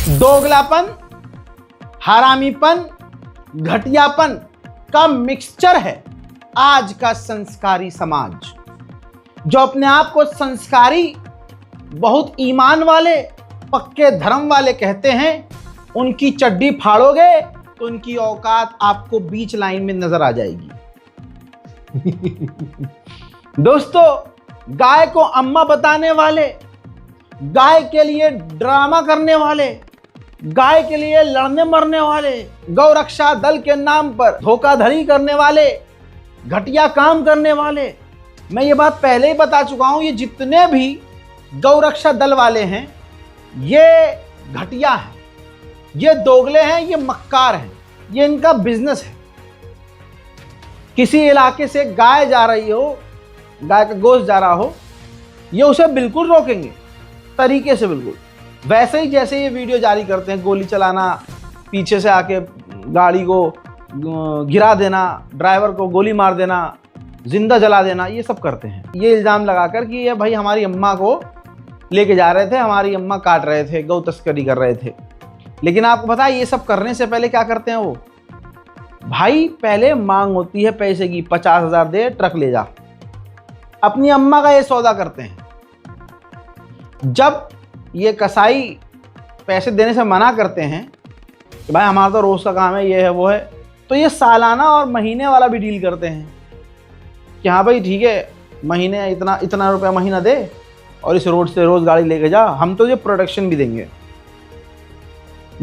दोगलापन, हरामीपन, घटियापन का मिक्सचर है आज का संस्कारी समाज। जो अपने आप को संस्कारी, बहुत ईमान वाले, पक्के धर्म वाले कहते हैं, उनकी चड्डी फाड़ोगे तो उनकी औकात आपको बीच लाइन में नजर आ जाएगी। दोस्तों, गाय को अम्मा बताने वाले, गाय के लिए ड्रामा करने वाले, गाय के लिए लड़ने मरने वाले, गौ रक्षा दल के नाम पर धोखाधड़ी करने वाले, घटिया काम करने वाले, मैं ये बात पहले ही बता चुका हूं, ये जितने भी गौ रक्षा दल वाले हैं ये घटिया हैं, ये दोगले हैं, ये मक्कार हैं, ये इनका बिजनेस है। किसी इलाके से गाय जा रही हो, गाय का गोश्त जा रहा हो, ये उसे बिल्कुल रोकेंगे, तरीके से बिल्कुल वैसे ही जैसे ये वीडियो जारी करते हैं, गोली चलाना, पीछे से आके गाड़ी को गिरा देना, ड्राइवर को गोली मार देना, जिंदा जला देना, ये सब करते हैं। ये इल्ज़ाम लगाकर कि ये भाई हमारी अम्मा को लेके जा रहे थे, हमारी अम्मा काट रहे थे, गौ तस्करी कर रहे थे। लेकिन आपको पता है ये सब करने से पहले क्या करते हैं वो? भाई पहले मांग होती है पैसे की, 50,000 दे, ट्रक ले जा। अपनी अम्मा का ये सौदा करते हैं। जब ये कसाई पैसे देने से मना करते हैं कि भाई हमारा तो रोज़ का काम है, ये है वो है, तो ये सालाना और महीने वाला भी डील करते हैं कि हाँ भाई ठीक है, महीने इतना इतना रुपया महीना दे और इस रोड से रोज़ गाड़ी लेके जा, हम तुझे प्रोटेक्शन भी देंगे।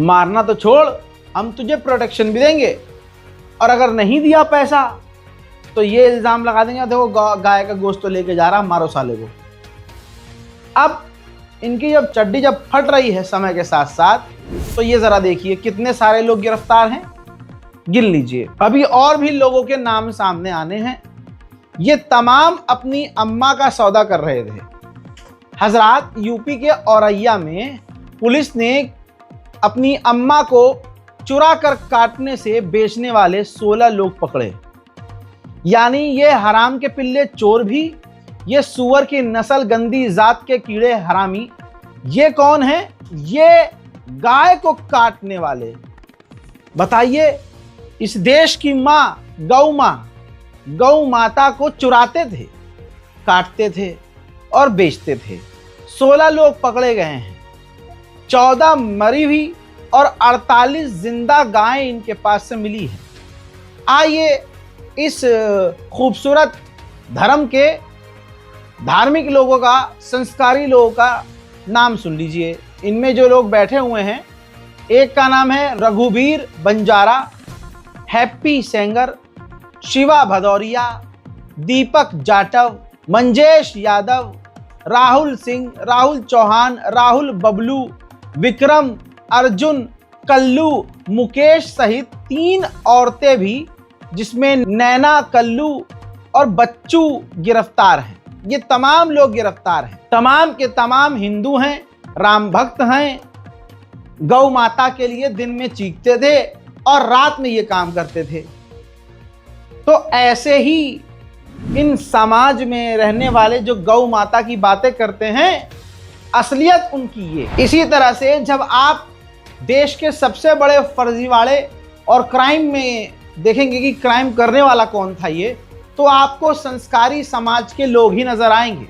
मारना तो छोड़, हम तुझे प्रोटेक्शन भी देंगे, और अगर नहीं दिया पैसा तो ये इल्ज़ाम लगा देंगे, देखो गाय का गोश्त तो लेके जा रहा, मारो साले को। अब इनकी जब चड्डी जब फट रही है समय के साथ साथ, तो ये ज़रा देखिए कितने सारे लोग गिरफ्तार हैं, गिन लीजिए। अभी और भी लोगों के नाम सामने आने हैं। ये तमाम अपनी अम्मा का सौदा कर रहे थे। हजरात, यूपी के औरैया में पुलिस ने अपनी अम्मा को चुरा कर काटने से बेचने वाले 16 लोग पकड़े। यानी ये हराम के पिल्ले चोर भी, ये सुअर की नस्ल गंदी जात के कीड़े हरामी, ये कौन है? ये गाय को काटने वाले। बताइए, इस देश की माँ, गौ माता को चुराते थे, काटते थे और बेचते थे। 16 लोग पकड़े गए हैं, 14 मरी हुई और 48 जिंदा गायें इनके पास से मिली है। आइए इस खूबसूरत धर्म के धार्मिक लोगों का, संस्कारी लोगों का नाम सुन लीजिए। इनमें जो लोग बैठे हुए हैं, एक का नाम है रघुवीर बंजारा, हैप्पी सेंगर, शिवा भदौरिया, दीपक जाटव, मंजेश यादव, राहुल सिंह, राहुल चौहान, राहुल बबलू, विक्रम, अर्जुन, कल्लू, मुकेश सहित 3 औरतें भी, जिसमें नैना, कल्लू और बच्चू गिरफ्तार हैं। ये तमाम लोग गिरफ्तार हैं। तमाम के तमाम हिंदू हैं, राम भक्त हैं, गौ माता के लिए दिन में चीखते थे और रात में ये काम करते थे। तो ऐसे ही इन समाज में रहने वाले जो गौ माता की बातें करते हैं, असलियत उनकी ये। इसी तरह से जब आप देश के सबसे बड़े फर्जीवाड़े और क्राइम में देखेंगे कि क्राइम करने वाला कौन था ये, तो आपको संस्कारी समाज के लोग ही नजर आएंगे।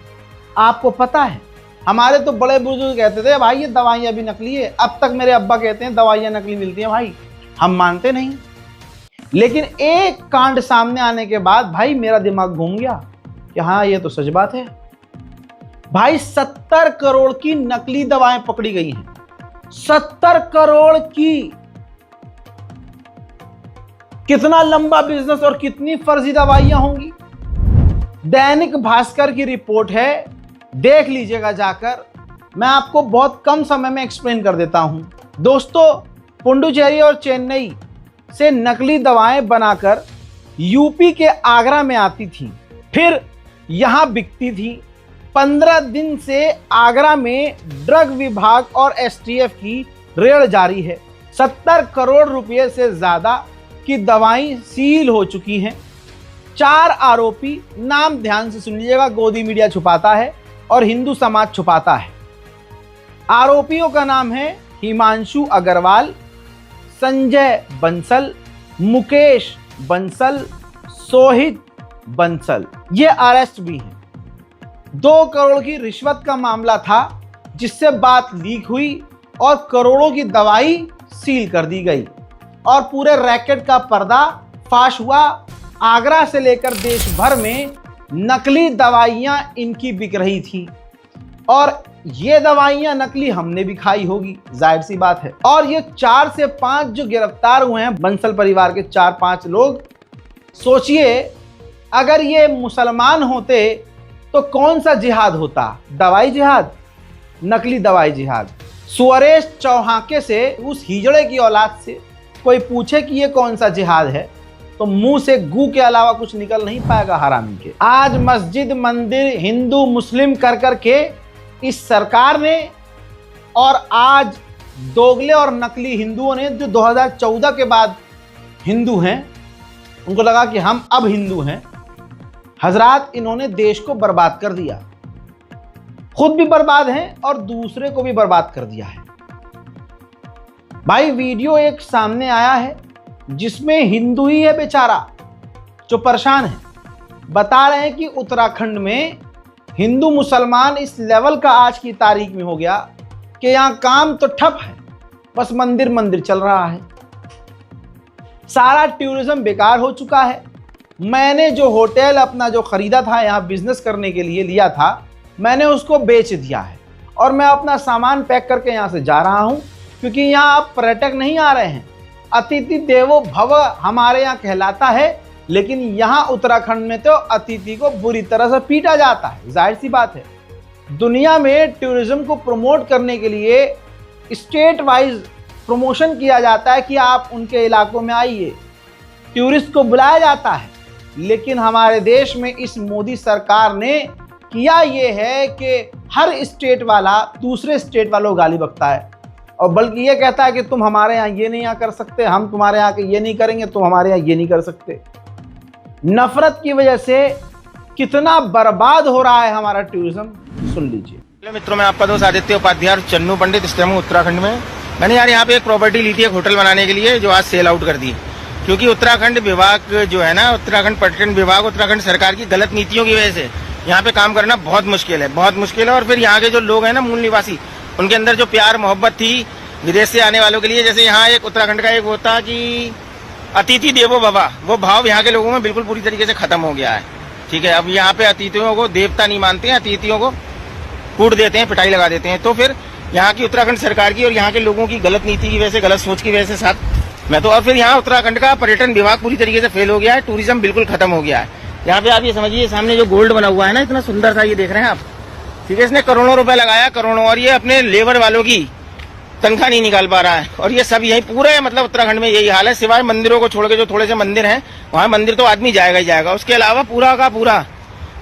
आपको पता है, हमारे तो बड़े बुजुर्ग कहते थे भाई ये दवाइयाँ भी नकली है। अब तक मेरे अब्बा कहते हैं दवाइयाँ नकली मिलती हैं भाई, हम मानते नहीं। लेकिन एक कांड सामने आने के बाद भाई मेरा दिमाग घूम गया कि हाँ ये तो सच बात है। भाई 70 करोड़ की नकली दवाएं पकड़ी गई हैं। 70 करोड़ की। कितना लंबा बिजनेस और कितनी फर्जी दवाइयां होंगी। दैनिक भास्कर की रिपोर्ट है, देख लीजिएगा जाकर। मैं आपको बहुत कम समय में एक्सप्लेन कर देता हूं। दोस्तों, पुडुचेरी और चेन्नई से नकली दवाएं बनाकर यूपी के आगरा में आती थी, फिर यहां बिकती थी। 15 दिन से आगरा में ड्रग विभाग और एसटीएफ की रेड जारी है। 70 करोड़ रुपए से ज्यादा की दवाएं सील हो चुकी हैं। 4 आरोपी, नाम ध्यान से सुन लीजिएगा, गोदी मीडिया छुपाता है और हिंदू समाज छुपाता है। आरोपियों का नाम है हिमांशु अग्रवाल, संजय बंसल, मुकेश बंसल, सोहित बंसल, ये अरेस्ट भी हैं। 2 करोड़ की रिश्वत का मामला था जिससे बात लीक हुई और करोड़ों की दवाई सील कर दी गई और पूरे रैकेट का पर्दा फाश हुआ। आगरा से लेकर देश भर में नकली दवाइयां इनकी बिक रही थी और ये दवाइयां नकली हमने भी खाई होगी, जाहिर सी बात है। और ये 4 से 5 जो गिरफ्तार हुए हैं बंसल परिवार के 4-5 लोग, सोचिए अगर ये मुसलमान होते तो कौन सा जिहाद होता? दवाई जिहाद, नकली दवाई जिहाद। सुरेश चौहाके से, उस हिजड़े की औलाद से कोई पूछे कि ये कौन सा जिहाद है तो मुंह से गू के अलावा कुछ निकल नहीं पाएगा हरामी के। आज मस्जिद मंदिर हिंदू मुस्लिम कर करके इस सरकार ने और आज दोगले और नकली हिंदुओं ने, जो 2014 के बाद हिंदू हैं, उनको लगा कि हम अब हिंदू हैं। हजरात, इन्होंने देश को बर्बाद कर दिया, खुद भी बर्बाद हैं और दूसरे को भी बर्बाद कर दिया है। भाई वीडियो एक सामने आया है जिसमें हिंदू ही है बेचारा जो परेशान है। बता रहे हैं कि उत्तराखंड में हिंदू मुसलमान इस लेवल का आज की तारीख में हो गया कि यहां काम तो ठप है, बस मंदिर मंदिर चल रहा है। सारा टूरिज्म बेकार हो चुका है। मैंने जो होटल अपना जो खरीदा था यहाँ बिजनेस करने के लिए लिया था, मैंने उसको बेच दिया है और मैं अपना सामान पैक करके यहाँ से जा रहा हूँ, क्योंकि यहाँ अब पर्यटक नहीं आ रहे हैं। अतिथि देवो भव हमारे यहाँ कहलाता है, लेकिन यहाँ उत्तराखंड में तो अतिथि को बुरी तरह से पीटा जाता है, जाहिर सी बात है। दुनिया में टूरिज्म को प्रमोट करने के लिए स्टेट वाइज प्रमोशन किया जाता है कि आप उनके इलाकों में आइए, टूरिस्ट को बुलाया जाता है। लेकिन हमारे देश में इस मोदी सरकार ने किया ये है कि हर स्टेट वाला दूसरे स्टेट वालों को गाली बकता है और बल्कि ये कहता है कि तुम हमारे यहाँ ये नहीं कर सकते, हम तुम्हारे यहाँ के ये नहीं करेंगे, तुम हमारे यहाँ ये नहीं कर सकते। नफरत की वजह से कितना बर्बाद हो रहा है हमारा टूरिज्म, सुन लीजिए। हेलो मित्रों, मैं आपका दोस्त आदित्य उपाध्याय और चन्नू पंडित इस टाइम उत्तराखंड में। मैंने यार यहाँ पे एक प्रॉपर्टी ली थी एक होटल बनाने के लिए, जो आज सेल आउट कर दी, क्योंकि उत्तराखंड विभाग जो है ना, उत्तराखंड पर्यटन विभाग, उत्तराखंड सरकार की गलत नीतियों की वजह से यहाँ पे काम करना बहुत मुश्किल है, बहुत मुश्किल है। और फिर यहाँ के जो लोग हैं ना, मूल निवासी, उनके अंदर जो प्यार मोहब्बत थी विदेश से आने वालों के लिए, जैसे यहाँ एक उत्तराखंड का एक होता कि अतिथि देवो भव, वो भाव यहाँ के लोगों में बिल्कुल पूरी तरीके से खत्म हो गया है। ठीक है, अब यहाँ पे अतिथियों को देवता नहीं मानते हैं, अतिथियों को कूट देते हैं, पिटाई लगा देते हैं। तो फिर यहाँ की उत्तराखंड सरकार की और यहाँ के लोगों की गलत नीति की वजह से, गलत सोच की वजह से साथ मैं तो, और फिर यहाँ उत्तराखंड का पर्यटन विभाग पूरी तरीके से फेल हो गया है, टूरिज्म बिल्कुल खत्म हो गया है। यहाँ पे आप ये समझिए, सामने जो गोल्ड बना हुआ है ना, इतना सुंदर सा, ये देख रहे हैं आप, ठीक है, इसने करोड़ों रुपए लगाया, करोड़ों, और ये अपने लेबर वालों की तनख्वाह नहीं निकाल पा रहा है। और ये सब यही पूरा, मतलब उत्तराखंड में यही हाल है, सिवाय मंदिरों को छोड़ के जो थोड़े से मंदिर हैं, वहाँ मंदिर तो आदमी जाएगा ही जाएगा, उसके अलावा पूरा का पूरा,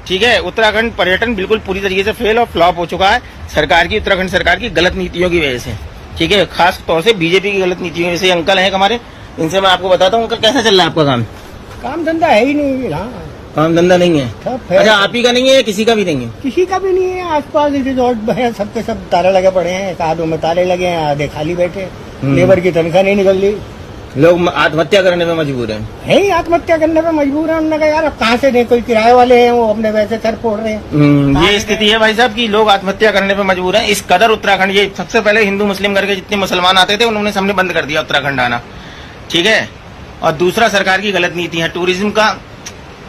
ठीक है, उत्तराखंड पर्यटन बिल्कुल पूरी तरीके से फेल और फ्लॉप हो चुका है सरकार की, उत्तराखंड सरकार की गलत नीतियों की वजह से। ठीक है, खास तौर से बीजेपी की गलत नीतियों की वजह से। अंकल हैं हमारे, इनसे मैं आपको बताता हूँ। अंकल, कैसा चल रहा है आपका काम? काम धंधा है ही नहीं। हाँ, काम धंधा नहीं है? अच्छा, आप ही का नहीं है, किसी का भी नहीं है? किसी का भी नहीं है। आसपास रिजॉर्ट है, सबके सब ताले लगे पड़े हैं, आधों में ताले लगे हैं, आधे खाली बैठे, लेबर की तनख्वाह नहीं निकल रही, लोग आत्महत्या करने में मजबूर हैं। है ही आत्महत्या करने पे मजबूर है। उन्होंने कहा यार अब कहाँ से दें, कोई किराए वाले हैं वो अपने वैसे सर फोड़ रहे हैं। ये स्थिति है भाई साहब की लोग आत्महत्या करने पे मजबूर हैं। इस कदर उत्तराखंड, ये सबसे पहले हिंदू मुस्लिम करके जितने मुसलमान आते थे उन्होंने सबने बंद कर दिया उत्तराखंड आना। ठीक है, और दूसरा सरकार की गलत नीति है, टूरिज्म का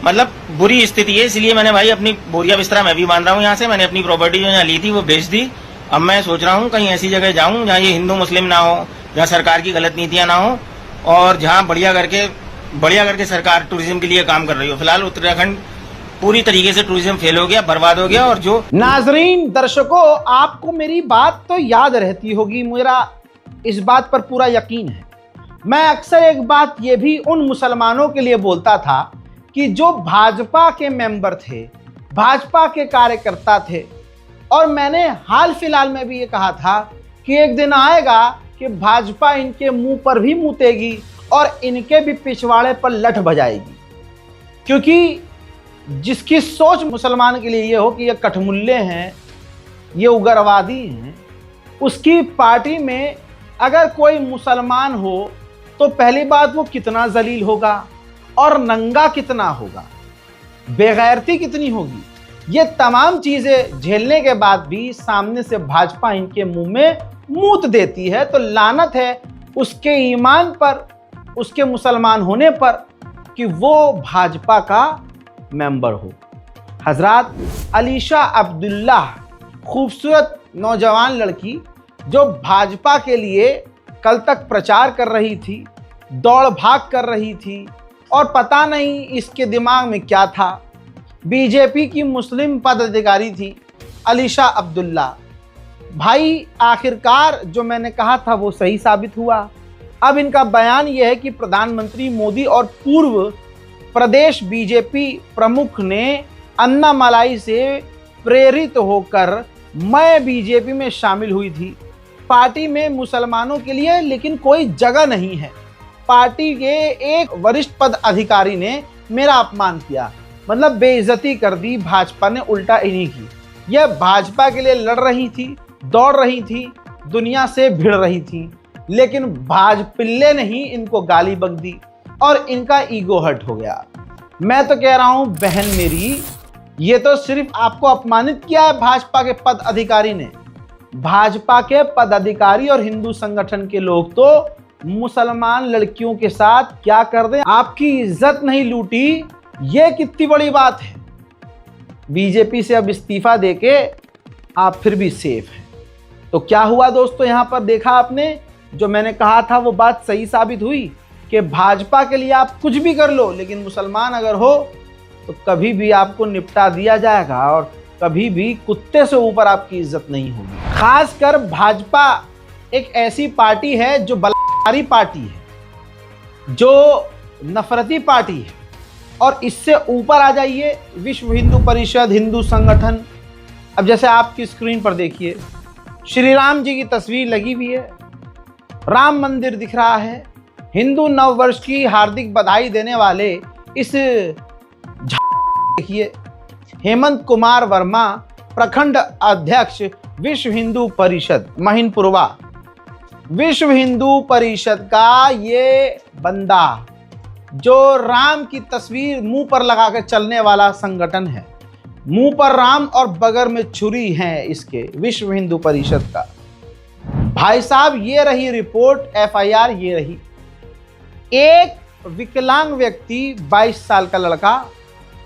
मतलब बुरी स्थिति है। इसलिए मैंने भाई अपनी बोरिया बिस्तरा मैं भी मान रहा हूँ यहाँ से, मैंने अपनी प्रॉपर्टी जो यहाँ ली थी वो बेच दी। अब मैं सोच रहा हूँ कहीं ऐसी जगह जाऊँ जहाँ ये हिंदू मुस्लिम ना हो, जहाँ सरकार की गलत नीतियाँ ना हो, और जहाँ बढ़िया करके सरकार टूरिज्म के लिए काम कर रही हो। फिलहाल उत्तराखंड पूरी तरीके से टूरिज्म फेल हो गया, बर्बाद हो गया। और जो नाजरीन, दर्शकों, आपको मेरी बात तो याद रहती होगी, मेरा इस बात पर पूरा यकीन है। मैं अक्सर एक बात ये भी उन मुसलमानों के लिए बोलता था कि जो भाजपा के मेंबर थे, भाजपा के कार्यकर्ता थे, और मैंने हाल फिलहाल में भी ये कहा था कि एक दिन आएगा कि भाजपा इनके मुंह पर भी मुतेगी और इनके भी पिछवाड़े पर लठ बजाएगी। क्योंकि जिसकी सोच मुसलमान के लिए ये हो कि ये कठमुल्ले हैं, ये उग्रवादी हैं, उसकी पार्टी में अगर कोई मुसलमान हो तो पहली बात वो कितना जलील होगा और नंगा कितना होगा, बेगैरती कितनी होगी। ये तमाम चीजें झेलने के बाद भी सामने से भाजपा इनके मुंह में मूत देती है, तो लानत है उसके ईमान पर, उसके मुसलमान होने पर कि वो भाजपा का मेंबर हो। हजरात, अलीशा अब्दुल्ला खूबसूरत नौजवान लड़की जो भाजपा के लिए कल तक प्रचार कर रही थी, दौड़ भाग कर रही थी और पता नहीं इसके दिमाग में क्या था। बीजेपी की मुस्लिम पदाधिकारी थी अलीशा अब्दुल्ला। भाई आखिरकार जो मैंने कहा था वो सही साबित हुआ। अब इनका बयान यह है कि प्रधानमंत्री मोदी और पूर्व प्रदेश बीजेपी प्रमुख ने अन्नामलाई से प्रेरित होकर मैं बीजेपी में शामिल हुई थी। पार्टी में मुसलमानों के लिए लेकिन कोई जगह नहीं है। पार्टी के एक वरिष्ठ पद अधिकारी ने मेरा अपमान किया, मतलब बेइज्जती कर दी भाजपा ने, उल्टा इन्हीं की। यह भाजपा के लिए लड़ रही थी, दौड़ रही थी, दुनिया से भिड़ रही थी, लेकिन भाजपिल्ले ने ही इनको गाली बक दी और इनका ईगो हर्ट हो गया। मैं तो कह रहा हूं बहन मेरी, ये तो सिर्फ आपको अपमानित किया है भाजपा के पद अधिकारी ने। भाजपा के पदाधिकारी और हिंदू संगठन के लोग तो मुसलमान लड़कियों के साथ क्या कर दें, आपकी इज्जत नहीं लूटी, ये कितनी बड़ी बात है। बीजेपी से अब इस्तीफा देके आप फिर भी सेफ हैं। तो क्या हुआ दोस्तों, यहां पर देखा आपने, जो मैंने कहा था वो बात सही साबित हुई कि भाजपा के लिए आप कुछ भी कर लो, लेकिन मुसलमान अगर हो तो कभी भी आपको निपटा दिया जाएगा और कभी भी कुत्ते से ऊपर आपकी इज्जत नहीं होगी। खासकर भाजपा एक ऐसी पार्टी है जो बलात्कारी पार्टी है, जो नफरती पार्टी है, और इससे ऊपर आ जाइए विश्व हिंदू परिषद, हिंदू संगठन। अब जैसे आपकी स्क्रीन पर देखिए, श्री राम जी की तस्वीर लगी हुई है, राम मंदिर दिख रहा है, हिंदू नव वर्ष की हार्दिक बधाई देने वाले इस देखिए हेमंत कुमार वर्मा, प्रखंड अध्यक्ष विश्व हिंदू परिषद महिनपुरवा। विश्व हिंदू परिषद का ये बंदा जो राम की तस्वीर मुंह पर लगाकर चलने वाला संगठन है, मुंह पर राम और बगल में छुरी है इसके, विश्व हिंदू परिषद का। भाई साहब, ये रही रिपोर्ट, FIR ये रही। एक विकलांग व्यक्ति, 22 साल का लड़का,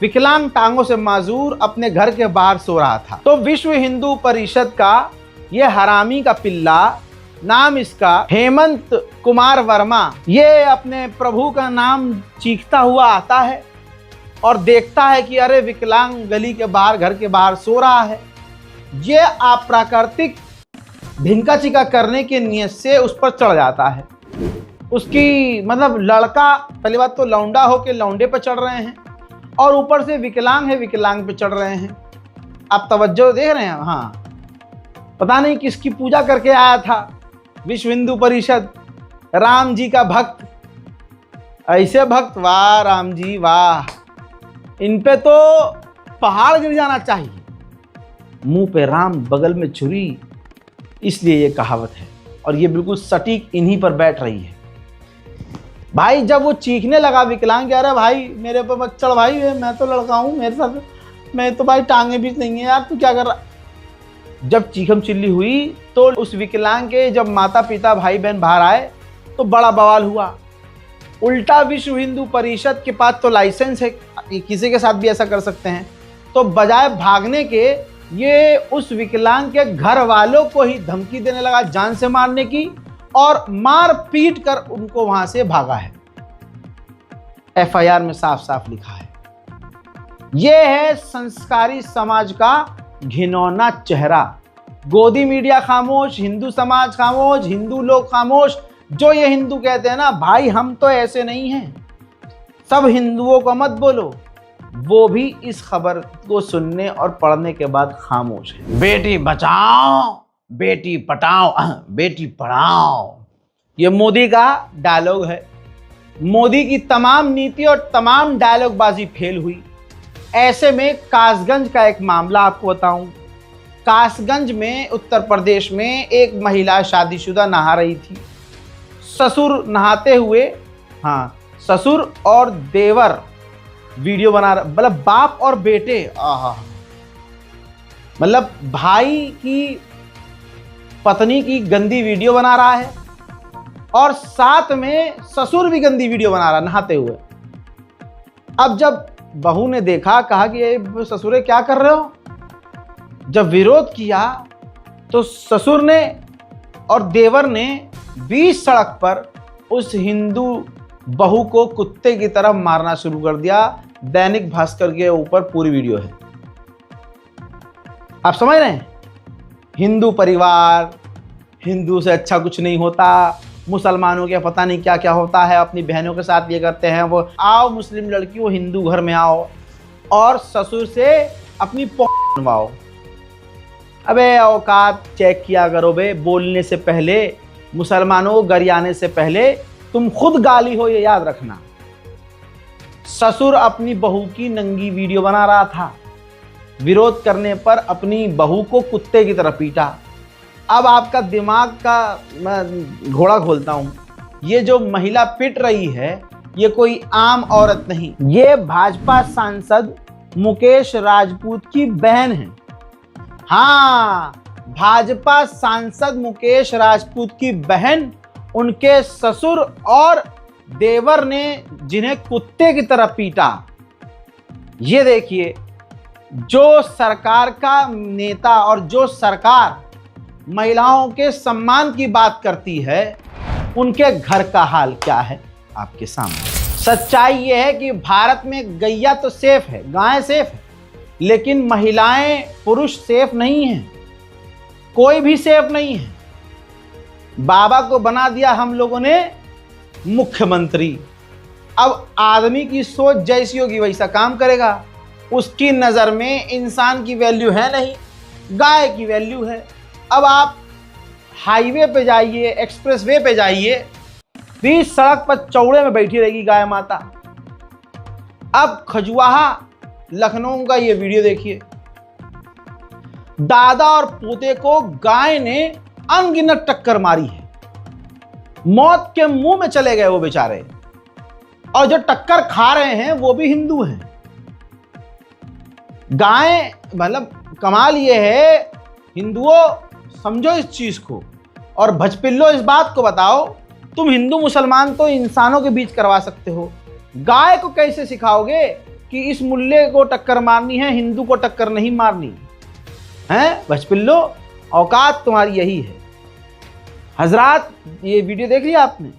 विकलांग टांगों से माजूर, अपने घर के बाहर सो रहा था। तो विश्व हिंदू परिषद का ये हरामी का पिल्ला, नाम इसका हेमंत कुमार वर्मा, ये अपने प्रभु का नाम चीखता हुआ आता है और देखता है कि अरे विकलांग गली के बाहर, घर के बाहर सो रहा है। ये अप्राकृतिक भिंका चिका करने की नियत से उस पर चढ़ जाता है। उसकी मतलब लड़का, पहली बात तो लौंडा हो के लौंडे पर चढ़ रहे हैं और ऊपर से विकलांग है, विकलांग पे चढ़ रहे हैं। आप तवज्जो देख रहे हैं। हाँ, पता नहीं किसकी पूजा करके आया था विश्व हिंदू परिषद, राम जी का भक्त। ऐसे भक्त, वाह राम जी वाह, इन पे तो पहाड़ गिर जाना चाहिए। मुंह पे राम, बगल में छुरी, इसलिए ये कहावत है और ये बिल्कुल सटीक इन्हीं पर बैठ रही है। भाई जब वो चीखने लगा विकलांग, अरे भाई मेरे पर मत चढ़ भाई, मैं तो लड़का हूँ, मेरे साथ मैं तो भाई टांगे भी नहीं है यार, तू क्या कर रहा। जब चीखम चिल्ली हुई तो उस विकलांग के जब माता पिता भाई बहन बाहर आए तो बड़ा बवाल हुआ। उल्टा विश्व हिंदू परिषद के पास तो लाइसेंस है, किसी के साथ भी ऐसा कर सकते हैं, तो बजाय भागने के ये उस विकलांग के घर वालों को ही धमकी देने लगा जान से मारने की, और मार पीट कर उनको वहां से भागा है। FIR में साफ साफ लिखा है। यह है संस्कारी समाज का घिनौना चेहरा। गोदी मीडिया खामोश, हिंदू समाज खामोश, हिंदू लोग खामोश। जो ये हिंदू कहते हैं ना भाई हम तो ऐसे नहीं हैं, सब हिंदुओं को मत बोलो, वो भी इस खबर को सुनने और पढ़ने के बाद खामोश है। बेटी बचाओ, बेटी पटाओ, बेटी पढ़ाओ, ये मोदी का डायलॉग है। मोदी की तमाम नीति और तमाम डायलॉगबाजी फेल हुई। ऐसे में कासगंज का एक मामला आपको बताऊं। कासगंज में उत्तर प्रदेश में एक महिला शादीशुदा नहा रही थी। ससुर नहाते हुए, हाँ, ससुर और देवर वीडियो बना रहे, मतलब बाप और बेटे, आहा, मतलब भाई की पत्नी की गंदी वीडियो बना रहा है और साथ में ससुर भी गंदी वीडियो बना रहा है नहाते हुए। अब जब बहू ने देखा, कहा कि ये ससुरे क्या कर रहे हो। जब विरोध किया तो ससुर ने और देवर ने बीच सड़क पर उस हिंदू बहू को कुत्ते की तरह मारना शुरू कर दिया। दैनिक भास्कर के ऊपर पूरी वीडियो है, आप समझ रहे हैं। हिंदू परिवार, हिंदू से अच्छा कुछ नहीं होता, मुसलमानों के पता नहीं क्या क्या होता है, अपनी बहनों के साथ ये करते हैं वो। आओ मुस्लिम लड़की, वो हिंदू घर में आओ और ससुर से अपनी बनवाओ। अबे औकात चेक किया करो बे, बोलने से पहले, मुसलमानों को गरियाने से पहले तुम खुद गाली हो, ये याद रखना। ससुर अपनी बहू की नंगी वीडियो बना रहा था, विरोध करने पर अपनी बहू को कुत्ते की तरह पीटा। अब आपका दिमाग का मैं घोड़ा खोलता हूं, ये जो महिला पिट रही है ये कोई आम औरत नहीं, ये भाजपा सांसद मुकेश राजपूत की बहन है। हाँ, भाजपा सांसद मुकेश राजपूत की बहन, उनके ससुर और देवर ने जिन्हें कुत्ते की तरह पीटा। ये देखिए, जो सरकार का नेता और जो सरकार महिलाओं के सम्मान की बात करती है, उनके घर का हाल क्या है आपके सामने। सच्चाई ये है कि भारत में गैया तो सेफ है, गाय सेफ है, लेकिन महिलाएं, पुरुष सेफ नहीं हैं, कोई भी सेफ नहीं है। बाबा को बना दिया हम लोगों ने मुख्यमंत्री। अब आदमी की सोच जैसी होगी वैसा काम करेगा। उसकी नज़र में इंसान की वैल्यू है नहीं, गाय की वैल्यू है। अब आप हाईवे पे जाइए, एक्सप्रेस वे पे जाइए, बीच सड़क पर चौड़े में बैठी रहेगी गाय माता। अब खजुआहा लखनऊ का ये वीडियो देखिए, दादा और पोते को गाय ने अनगिनत टक्कर मारी है, मौत के मुंह में चले गए वो बेचारे, और जो टक्कर खा रहे हैं वो भी हिंदू हैं। गाय, मतलब कमाल ये है, हिंदुओं समझो इस चीज को, और भजपिल्लो इस बात को बताओ, तुम हिंदू मुसलमान तो इंसानों के बीच करवा सकते हो, गाय को कैसे सिखाओगे कि इस मुल्ले को टक्कर मारनी है, हिंदू को टक्कर नहीं मारनी है। भजपिल्लो, औकात तुम्हारी यही है। हजरात, ये वीडियो देख लिया आपने,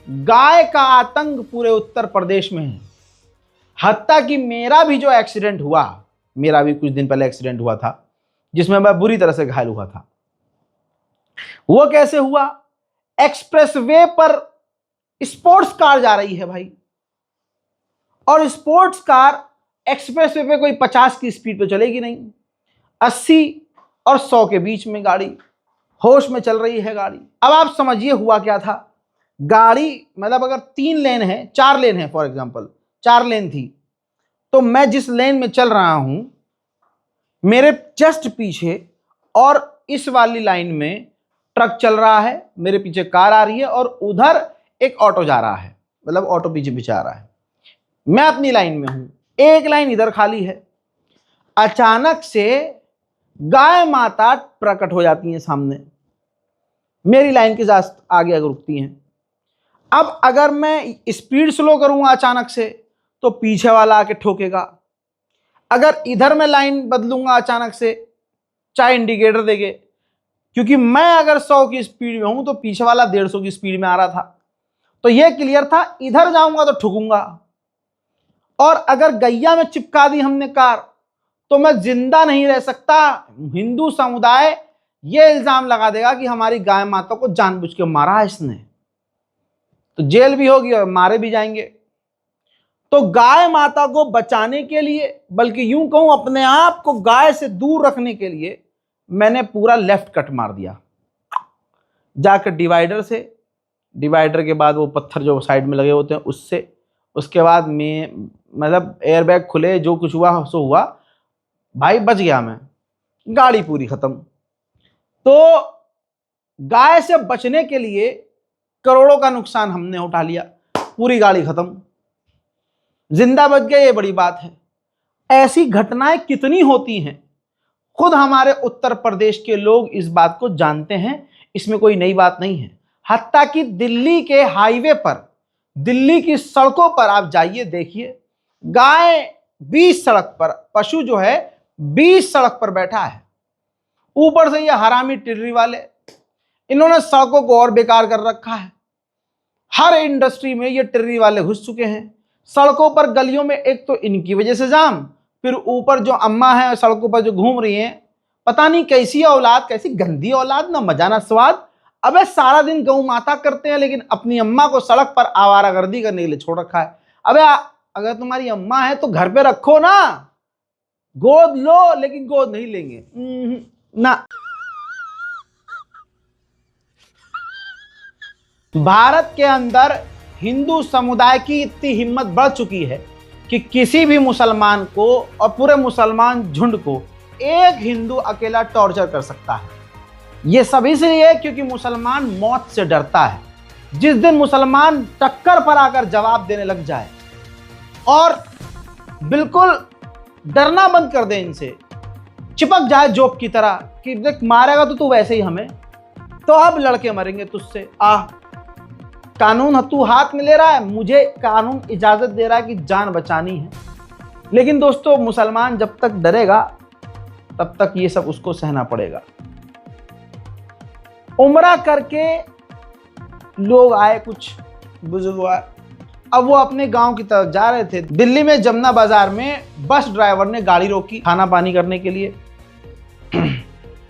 गाय का आतंक पूरे उत्तर प्रदेश में है। हत्ता कि मेरा भी जो एक्सीडेंट हुआ, मेरा भी कुछ दिन पहले एक्सीडेंट हुआ था जिसमें मैं बुरी तरह से घायल हुआ था। वो कैसे हुआ? एक्सप्रेसवे पर स्पोर्ट्स कार जा रही है भाई, और स्पोर्ट्स कार एक्सप्रेसवे पे कोई 50 की स्पीड पे चलेगी नहीं, 80 और 100 के बीच में गाड़ी होश में चल रही है गाड़ी। अब आप समझिए हुआ क्या था। गाड़ी, मतलब अगर 3 लेन है, 4 लेन है, फॉर एग्जांपल 4 लेन थी, तो मैं जिस लेन में चल रहा हूं, मेरे जस्ट पीछे और इस वाली लाइन में ट्रक चल रहा है, मेरे पीछे कार आ रही है, और उधर एक ऑटो जा रहा है, मतलब ऑटो पीछे पीछे आ रहा है। मैं अपनी लाइन में हूं, एक लाइन इधर खाली है। अचानक से गाय माता प्रकट हो जाती हैं सामने, मेरी लाइन के साथ आगे अगर रुकती हैं। अब अगर मैं स्पीड स्लो करूंगा अचानक से, तो पीछे वाला आके ठोकेगा। अगर इधर मैं लाइन बदलूंगा अचानक से, चाहे इंडिकेटर देगे, क्योंकि मैं अगर 100 की स्पीड में हूं तो पीछे वाला 150 की स्पीड में आ रहा था, तो यह क्लियर था इधर जाऊंगा तो ठुकूंगा। और अगर गैया में चिपका दी हमने कार, तो मैं जिंदा नहीं रह सकता। हिंदू समुदाय यह इल्जाम लगा देगा कि हमारी गाय माता को जानबूझ के मारा है इसने, तो जेल भी होगी और मारे भी जाएंगे। तो गाय माता को बचाने के लिए, बल्कि यूं कहूं अपने आप को गाय से दूर रखने के लिए, मैंने पूरा लेफ्ट कट मार दिया जाकर डिवाइडर से। डिवाइडर के बाद वो पत्थर जो साइड में लगे होते हैं उससे, उसके बाद में मतलब एयरबैग खुले, जो कुछ हुआ सो हुआ भाई, बच गया मैं। गाड़ी पूरी खत्म। तो गाय से बचने के लिए करोड़ों का नुकसान हमने उठा लिया, पूरी गाड़ी खत्म, जिंदा बच गए, ये बड़ी बात है। ऐसी घटनाएं कितनी होती हैं, खुद हमारे उत्तर प्रदेश के लोग इस बात को जानते हैं, इसमें कोई नई बात नहीं है। हत्ता कि दिल्ली के हाईवे पर, दिल्ली की सड़कों पर आप जाइए, देखिए, गाय 20 सड़क पर, पशु जो है 20 सड़क पर बैठा है। ऊपर से ये हरामी टिर्री वाले, इन्होंने सड़कों को और बेकार कर रखा है। हर इंडस्ट्री में ये टिर्री वाले घुस चुके हैं। सड़कों पर, गलियों में, एक तो इनकी वजह से जाम, फिर ऊपर जो अम्मा है सड़कों पर जो घूम रही हैं, पता नहीं कैसी औलाद, कैसी गंदी औलाद, ना मजा ना स्वाद। अबे सारा दिन गौ माता करते हैं, लेकिन अपनी अम्मा को सड़क पर आवारागर्दी करने के लिए छोड़ रखा है। अबे अगर तुम्हारी अम्मा है तो घर पे रखो ना, गोद लो, लेकिन गोद नहीं लेंगे ना। भारत के अंदर हिंदू समुदाय की इतनी हिम्मत बढ़ चुकी है कि किसी भी मुसलमान को और पूरे मुसलमान झुंड को एक हिंदू अकेला टॉर्चर कर सकता है। ये सब इसलिए क्योंकि मुसलमान मौत से डरता है। जिस दिन मुसलमान टक्कर पर आकर जवाब देने लग जाए और बिल्कुल डरना बंद कर दे इनसे, चिपक जाए जोक की तरह कि देख मारेगा तो तू वैसे ही हमें, तो अब लड़के मरेंगे तुझसे। कानून तू हाथ में ले रहा है, मुझे कानून इजाजत दे रहा है कि जान बचानी है। लेकिन दोस्तों, मुसलमान जब तक डरेगा तब तक ये सब उसको सहना पड़ेगा। उम्रा करके लोग आए, कुछ बुजुर्ग आए, अब वो अपने गांव की तरफ जा रहे थे। दिल्ली में जमुना बाजार में बस ड्राइवर ने गाड़ी रोकी खाना पानी करने के लिए।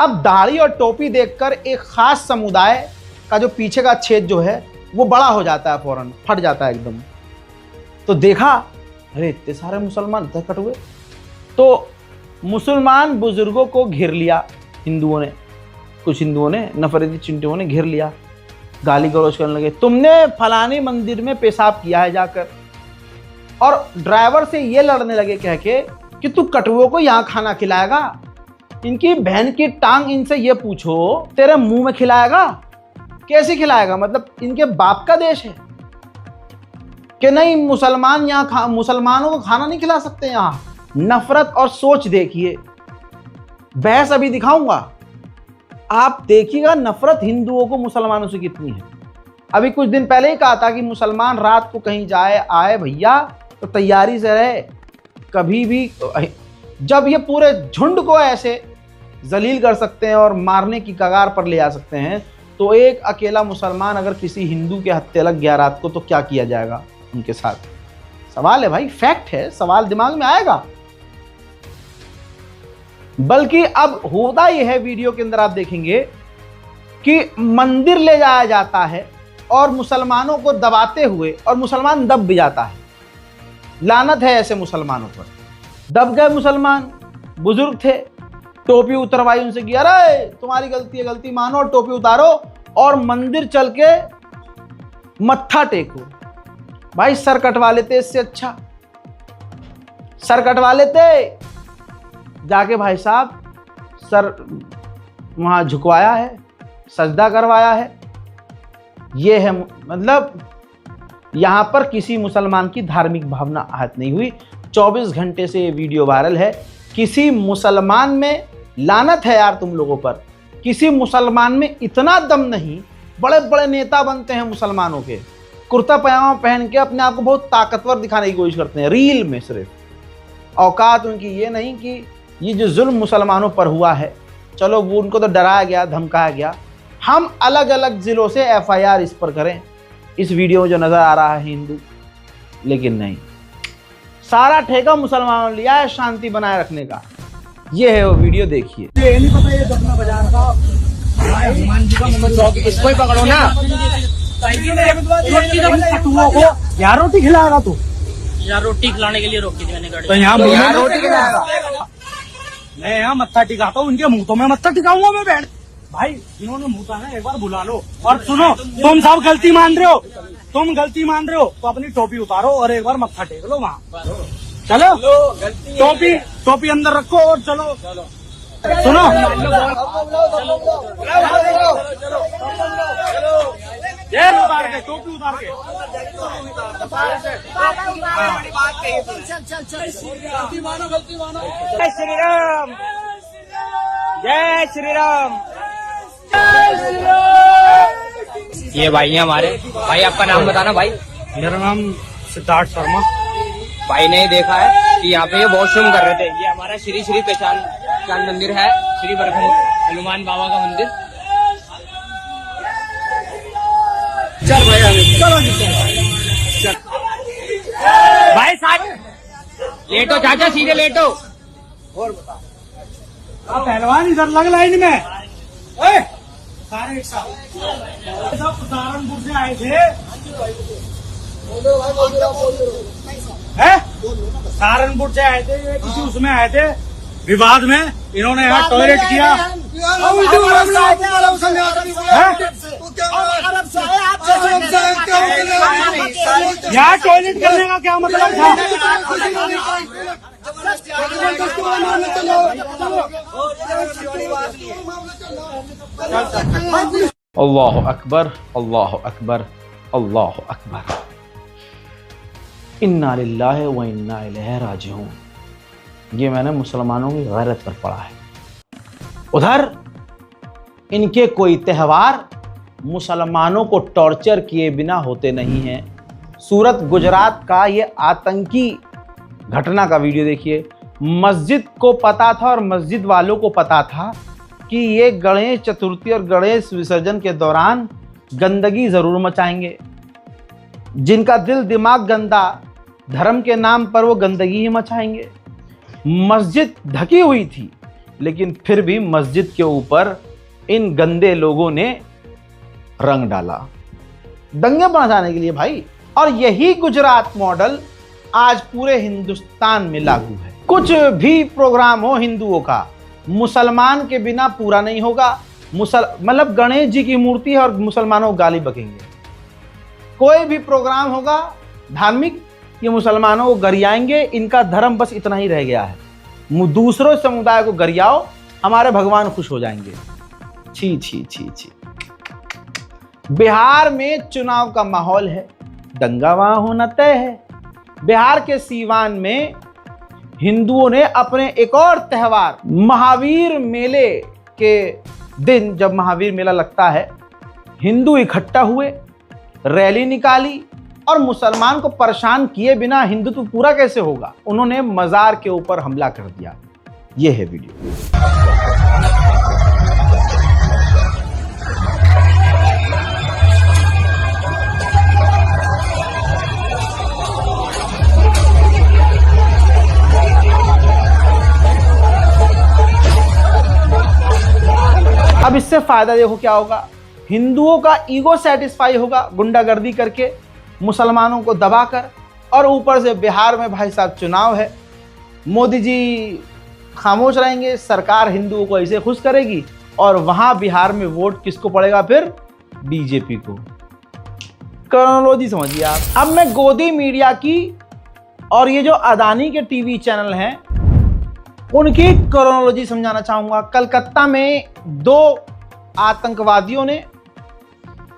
अब दाढ़ी और टोपी देखकर एक खास समुदाय का जो पीछे का छेद जो है वो बड़ा हो जाता है, फौरन फट जाता है एकदम। तो देखा, अरे इतने सारे मुसलमान इकट्ठे हुए, तो मुसलमान बुजुर्गों को घेर लिया हिंदुओं ने, कुछ हिंदुओं ने, नफरती चिंटुओं ने घेर लिया, गाली गलौज करने लगे, तुमने फलाने मंदिर में पेशाब किया है जाकर। और ड्राइवर से ये लड़ने लगे कह के कि तू कटुओं को यहाँ खाना खिलाएगा, इनकी बहन की टांग इनसे ये पूछो तेरे मुंह में खिलाएगा, कैसे खिलाएगा? मतलब इनके बाप का देश है कि नहीं मुसलमान यहाँ मुसलमानों को खाना नहीं खिला सकते? यहाँ नफरत और सोच देखिए, बहस अभी दिखाऊंगा, आप देखिएगा नफरत हिंदुओं को मुसलमानों से कितनी है। अभी कुछ दिन पहले ही कहा था कि मुसलमान रात को कहीं जाए आए भैया तो तैयारी से रहे, कभी भी जब ये पूरे झुंड को ऐसे जलील कर सकते हैं और मारने की कगार पर ले आ सकते हैं, तो एक अकेला मुसलमान अगर किसी हिंदू के हत्थे लग गया रात को तो क्या किया जाएगा उनके साथ? सवाल है भाई, फैक्ट है, सवाल दिमाग में आएगा। बल्कि अब होता यह है, वीडियो के अंदर आप देखेंगे कि मंदिर ले जाया जाता है और मुसलमानों को दबाते हुए, और मुसलमान दब भी जाता है। लानत है ऐसे मुसलमानों पर। दब गए मुसलमान, बुजुर्ग थे, टोपी उतरवाई उनसे कि अरे तुम्हारी गलती है, गलती मानो, टोपी उतारो और मंदिर चल के मत्था टेको। भाई सर कटवा लेते, इससे अच्छा सर कटवा लेते, जाके भाई साहब सर वहां झुकवाया है, सजदा करवाया है। ये है मतलब यहां पर किसी मुसलमान की धार्मिक भावना आहत नहीं हुई। 24 घंटे से ये वीडियो वायरल है। किसी मुसलमान में, लानत है यार तुम लोगों पर, किसी मुसलमान में इतना दम नहीं। बड़े बड़े नेता बनते हैं मुसलमानों के, कुर्ता पजामा पहन के अपने आप को बहुत ताकतवर दिखाने की कोशिश करते हैं रील में। सिर्फ औकात उनकी ये नहीं कि ये जो जुल्म मुसलमानों पर हुआ है, चलो वो उनको तो डराया गया, धमकाया गया, हम अलग अलग जिलों से FIR इस पर करें, इस वीडियो में जो नजर आ रहा है हिंदू। लेकिन नहीं, सारा ठेका मुसलमानों ने लिया है शांति बनाए रखने का। ये है वो वीडियो, देखिए। इसको ही पकड़ो ना, यार रोटी खिलाएगा तू? यार रोटी खिलाने के लिए रोकी थी मैंने गाड़ी। तो यहाँ रोटी खिलाएगा? मैं यहाँ मत्था टिकाता हूँ, इनके मुंह तो मैं मत्था टिकाऊंगा मैं बैठ। भाई जिन्होंने मुंह ना एक बार बुला लो। और सुनो, तुम सब गलती मान रहे हो, तुम गलती मान रहे हो तो अपनी टोपी उतारो और एक बार मत्था टेक लो वहाँ। चलो टोपी अंदर रखो और चलो। सुनो ये उतार के टोपी उतार के जय श्री राम जय श्री राम। ये भाई हैं हमारे। भाई आपका नाम बताना भाई। मेरा नाम सिद्धार्थ शर्मा। भाई ने देखा है कि यहाँ पे ये वॉशरूम कर रहे थे। ये हमारा श्री श्री पहचान मंदिर है, श्री बरखन हनुमान बाबा का मंदिर। चल भाई चलो भाई साथ लेटो चाचा, सीधे लेटो। पहलवान इधर लग लाइन में। ए, सारे एक साथ सब सहारनपुर से आए थे। सहारनपुर से आए थे, ये किसी उसमें आए थे विवाद में। इन्होंने यहाँ टॉयलेट किया। यहाँ टॉयलेट करने का क्या मतलब था? अल्लाह अकबर, अल्लाह अकबर, अल्लाह अकबर। इन्ना लिल्लाहि व इन्ना इलैहि राजिऊन। ये मैंने मुसलमानों की गैरत पर पढ़ा है। उधर इनके कोई त्यौहार मुसलमानों को टॉर्चर किए बिना होते नहीं हैं। सूरत गुजरात का ये आतंकी घटना का वीडियो देखिए। मस्जिद को पता था और मस्जिद वालों को पता था कि ये गणेश चतुर्थी और गणेश विसर्जन के दौरान गंदगी ज़रूर मचाएंगे। जिनका दिल दिमाग गंदा, धर्म के नाम पर वो गंदगी ही मचाएंगे। मस्जिद ढकी हुई थी, लेकिन फिर भी मस्जिद के ऊपर इन गंदे लोगों ने रंग डाला दंगे मचाने के लिए भाई। और यही गुजरात मॉडल आज पूरे हिंदुस्तान में लागू है। कुछ भी प्रोग्राम हो हिंदुओं का, मुसलमान के बिना पूरा नहीं होगा। मतलब गणेश जी की मूर्ति है और मुसलमानों को गाली बकेंगे। कोई भी प्रोग्राम होगा धार्मिक, ये मुसलमानों को गरियाएंगे। इनका धर्म बस इतना ही रह गया है, दूसरों समुदाय को गरियाओ, हमारे भगवान खुश हो जाएंगे। छी छी छी छी। बिहार में चुनाव का माहौल है, दंगा वहां होना तय है। बिहार के सीवान में हिंदुओं ने अपने एक और त्यौहार महावीर मेले के दिन, जब महावीर मेला लगता है, हिंदू इकट्ठा हुए, रैली निकाली और मुसलमान को परेशान किए बिना हिंदुत्व पूरा कैसे होगा, उन्होंने मजार के ऊपर हमला कर दिया। ये है वीडियो। अब इससे फायदा देखो क्या होगा। हिंदुओं का ईगो सेटिस्फाई होगा गुंडागर्दी करके, मुसलमानों को दबाकर। और ऊपर से बिहार में भाई साहब चुनाव है, मोदी जी खामोश रहेंगे, सरकार हिंदुओं को ऐसे खुश करेगी और वहां बिहार में वोट किसको पड़ेगा? फिर बीजेपी को। क्रोनोलॉजी समझिए आप। अब मैं गोदी मीडिया की और ये जो अदानी के टीवी चैनल हैं उनकी क्रोनोलॉजी समझाना चाहूंगा। कलकत्ता में 2 आतंकवादियों ने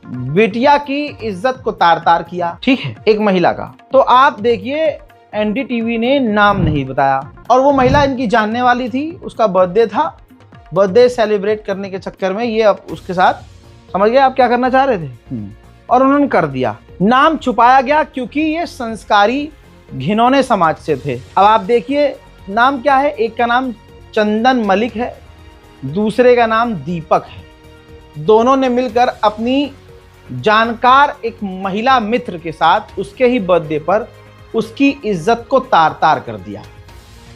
बिटिया की इज्जत को तार तार किया, ठीक है, एक महिला का। तो आप देखिए एनडीटीवी ने नाम नहीं बताया, और वो महिला इनकी जानने वाली थी, उसका बर्थडे था। बर्थडे सेलिब्रेट करने के चक्कर में ये अब उसके साथ, समझ गए आप क्या करना चाह रहे थे, और उन्होंने कर दिया। नाम छुपाया गया क्योंकि ये संस्कारी घिनौने समाज से थे। अब आप देखिए नाम क्या है। एक का नाम चंदन मलिक है, दूसरे का नाम दीपक है। दोनों ने मिलकर अपनी जानकार एक महिला मित्र के साथ उसके ही बर्थडे पर उसकी इज्जत को तार तार कर दिया।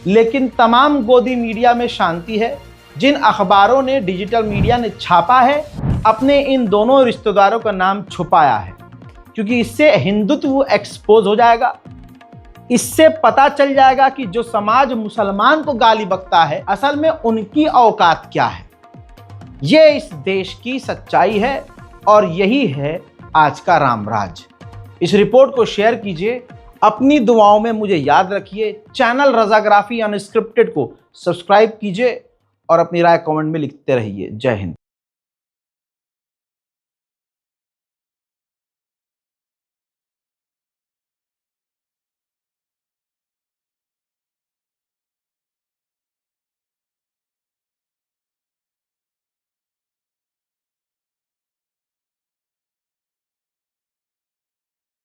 लेकिन तमाम गोदी मीडिया में शांति है। जिन अखबारों ने, डिजिटल मीडिया ने छापा है, अपने इन दोनों रिश्तेदारों का नाम छुपाया है, क्योंकि इससे हिंदुत्व एक्सपोज हो जाएगा। इससे पता चल जाएगा कि जो समाज मुसलमान को गाली बकता है, असल में उनकी औकात क्या है। ये इस देश की सच्चाई है और यही है आज का रामराज। इस रिपोर्ट को शेयर कीजिए, अपनी दुआओं में मुझे याद रखिए। चैनल रज़ाग्राफी अनस्क्रिप्टेड को सब्सक्राइब कीजिए और अपनी राय कमेंट में लिखते रहिए। जय हिंद।